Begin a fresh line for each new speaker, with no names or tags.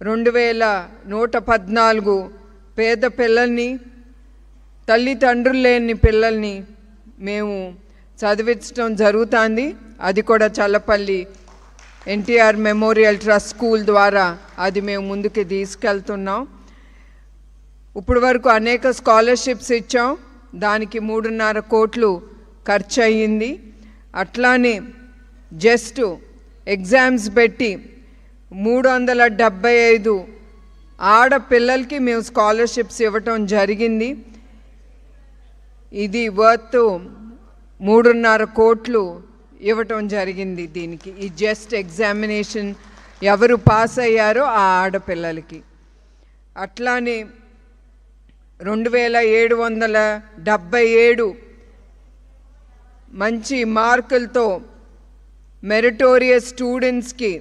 2114 పేద పిల్లల్ని, తల్లిదండ్రులు లేని పిల్లల్ని మేము చదివించడం జరుగుతుంది. అది కూడా Challapalli NTR memorial trust school ద్వారా అది మేము ముందుకు తీసుకెళ్తున్నాం. ఇప్పుడు వరకు అనేక స్కాలర్షిప్స్ ఇచ్చాం, దానికి 3.5 కోట్లు ఖర్చు అయ్యింది. అట్లానే జస్ట్ ఎగ్జామ్స్ పెట్టి 375 ఆడపిల్లలకి మేము స్కాలర్షిప్స్ ఇవ్వటం జరిగింది. ఇది వర్త్ 3.5 కోట్లు ఇవ్వటం జరిగింది. దీనికి ఈ జస్ట్ ఎగ్జామినేషన్ ఎవరు పాస్ అయ్యారో ఆ ఆడపిల్లలకి. అట్లానే 2777 మంచి మార్కులతో మెరిటోరియస్ స్టూడెంట్స్కి